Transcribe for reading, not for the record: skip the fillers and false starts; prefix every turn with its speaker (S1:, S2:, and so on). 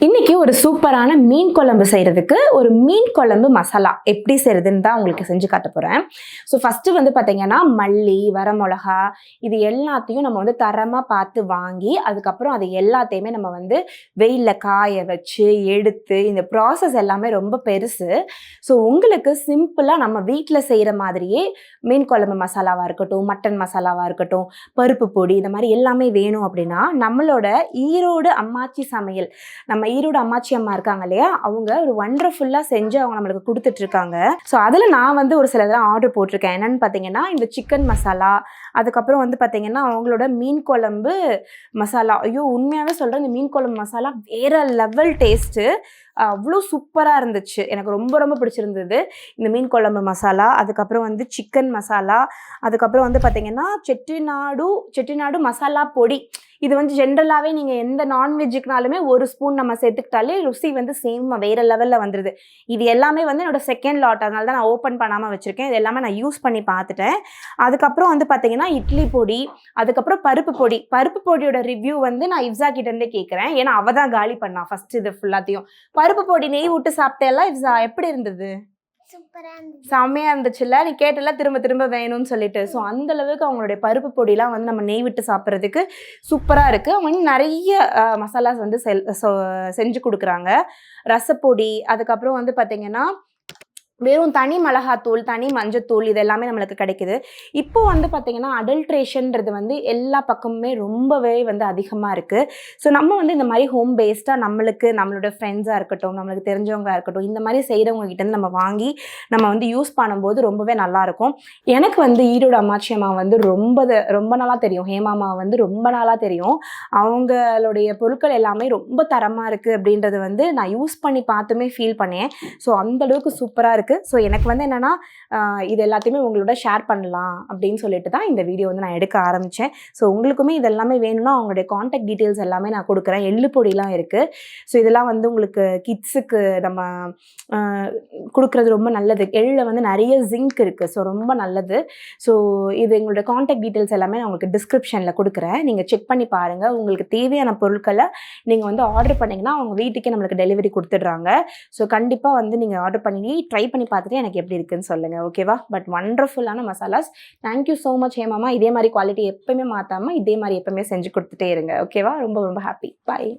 S1: இன்னைக்கு ஒரு சூப்பரான மீன் குழம்பு செய்கிறதுக்கு ஒரு மீன் குழம்பு மசாலா எப்படி செய்கிறதுன்னு தான் உங்களுக்கு செஞ்சு காட்ட போகிறேன். ஸோ ஃபஸ்ட்டு வந்து பார்த்தீங்கன்னா மல்லி, வரமிளகா இது எல்லாத்தையும் நம்ம வந்து தரமாக பார்த்து வாங்கி அதுக்கப்புறம் அது எல்லாத்தையுமே நம்ம வந்து வெயிலில் காய வச்சு எடுத்து இந்த ப்ராசஸ் எல்லாமே ரொம்ப பெருசு. ஸோ உங்களுக்கு சிம்பிளாக நம்ம வீட்டில் செய்கிற மாதிரியே மீன் குழம்பு மசாலாவாக இருக்கட்டும், மட்டன் மசாலாவாக இருக்கட்டும், பருப்பு பொடி இந்த மாதிரி எல்லாமே வேணும் அப்படின்னா நம்மளோட ஈரோடு அம்மாச்சி சமையல், நம்ம ஈரோடு அம்மாச்சி அம்மா இருக்காங்க இல்லையா, அவங்க ஒரு வண்டர்ஃபுல்லாக செஞ்சு அவங்க நம்மளுக்கு கொடுத்துட்ருக்காங்க. ஸோ அதில் நான் வந்து ஒரு சில இதெல்லாம் ஆர்டர் போட்டிருக்கேன். என்னென்னு பார்த்தீங்கன்னா இந்த சிக்கன் மசாலா, அதுக்கப்புறம் வந்து பார்த்தீங்கன்னா அவங்களோட மீன் குழம்பு மசாலா. ஐயோ உண்மையாகவே சொல்கிறேன், இந்த மீன் குழம்பு மசாலா வேறு லெவல் டேஸ்ட்டு, அவ்வளோ சூப்பராக இருந்துச்சு. எனக்கு ரொம்ப ரொம்ப பிடிச்சிருந்தது இந்த மீன் குழம்பு மசாலா. அதுக்கப்புறம் வந்து சிக்கன் மசாலா, அதுக்கப்புறம் வந்து பார்த்திங்கன்னா செட்டிநாடு மசாலா பொடி. இது வந்து ஜென்ரலாகவே நீங்கள் எந்த நான்வெஜ்ஜுக்குனாலுமே ஒரு ஸ்பூன் நம்ம சேர்த்துக்கிட்டாலே ருசி வந்து சேம் வேறு லெவலில் வந்துடுது. இது எல்லாமே வந்து என்னோடய செகண்ட் லாட், அதனால தான் நான் ஓப்பன் பண்ணாமல் வச்சுருக்கேன். இது எல்லாமே நான் யூஸ் பண்ணி பார்த்துட்டேன். அதுக்கப்புறம் வந்து பார்த்திங்கன்னா இட்லி பொடி, அதுக்கப்புறம் பருப்பு பொடியோட ரிவ்யூ வந்து நான் இவ்ஸா கிட்டேருந்தே கேட்குறேன். ஏன்னா அவள் தான் காலி பண்ணா ஃபஸ்ட்டு இது ஃபுல்லாத்தையும். பருப்பு பொடி நெய் விட்டு சாப்பிட்டேல்லாம் இவ்ஸா, எப்படி இருந்தது? செம்மையாக இருந்துச்சுல்ல, நீ கேட்டல திரும்ப திரும்ப வேணும்னு சொல்லிட்டு. ஸோ அந்தளவுக்கு அவங்களுடைய பருப்பு பொடிலாம் வந்து நம்ம நெய் விட்டு சாப்பிட்றதுக்கு சூப்பராக இருக்குது. அவங்க நிறைய மசாலாஸ் வந்து செஞ்சு கொடுக்குறாங்க. ரசப்பொடி, அதுக்கப்புறம் வந்து பார்த்திங்கன்னா வெறும் தனி மிளகாத்தூள், தனி மஞ்சத்தூள் இது எல்லாமே நம்மளுக்கு கிடைக்குது. இப்போ வந்து பார்த்திங்கன்னா அடல்ட்ரேஷன்றது வந்து எல்லா பக்கமுமே ரொம்பவே வந்து அதிகமாக இருக்குது. ஸோ நம்ம வந்து இந்த மாதிரி ஹோம் பேஸ்டாக நம்மளோட ஃப்ரெண்ட்ஸாக இருக்கட்டும், நம்மளுக்கு தெரிஞ்சவங்க இருக்கட்டும், இந்த மாதிரி செய்கிறவங்க கிட்டேருந்து நம்ம வாங்கி நம்ம வந்து யூஸ் பண்ணும்போது ரொம்பவே நல்லாயிருக்கும். எனக்கு வந்து ஈரோடு அம்மாச்சி அம்மா வந்து ரொம்ப நாளாக தெரியும். ஹேமாமா வந்து ரொம்ப நாளாக தெரியும். அவங்களுடைய பொருட்கள் எல்லாமே ரொம்ப தரமாக இருக்குது அப்படின்றது வந்து நான் யூஸ் பண்ணி பார்த்துமே ஃபீல் பண்ணேன். ஸோ அந்தளவுக்கு சூப்பராக இருக்குது. ஸோ எனக்கு வந்து என்னென்னா இது எல்லாத்தையுமே உங்களோட ஷேர் பண்ணலாம் அப்படின்னு சொல்லிட்டு தான் இந்த வீடியோ வந்து நான் எடுக்க ஆரம்பித்தேன். ஸோ உங்களுக்குமே இது எல்லாமே வேணும்னா அவங்களுடைய காண்டாக்ட் டீட்டெயில்ஸ் எல்லாமே நான் கொடுக்குறேன். எள்ளு பொடிலாம் இருக்குது. ஸோ இதெல்லாம் வந்து உங்களுக்கு கிட்ஸுக்கு நம்ம கொடுக்குறது ரொம்ப நல்லது. எள்ளில் வந்து நிறைய ஜிங்க் இருக்குது. ஸோ ரொம்ப நல்லது. ஸோ இது எங்களோட காண்டாக்ட் டீட்டெயில்ஸ் எல்லாமே நான் உங்களுக்கு டிஸ்கிரிப்ஷனில் கொடுக்குறேன். நீங்கள் செக் பண்ணி பாருங்கள். உங்களுக்கு தேவையான பொருட்களை நீங்கள் வந்து ஆர்டர் பண்ணிங்கன்னா அவங்க வீட்டுக்கே நம்மளுக்கு டெலிவரி கொடுத்துட்றாங்க. ஸோ கண்டிப்பாக வந்து நீங்கள் ஆர்டர் பண்ணி ட்ரை பண்ணி பார்த்துட்டு எனக்கு எப்படி இருக்குன்னு சொல்லுங்கள். ஓகேவா? பட் வண்டர்ஃபுல்லான மசாலாஸ். தேங்க்யூ ஸோ மச் ஹேமாமா. இதே மாதிரி குவாலிட்டி எப்பவுமே மாற்றாமல் இதே மாதிரி எப்பவுமே செஞ்சு கொடுத்துட்டே இருங்க. ஓகேவா? ரொம்ப ரொம்ப ஹாப்பி. பாய்.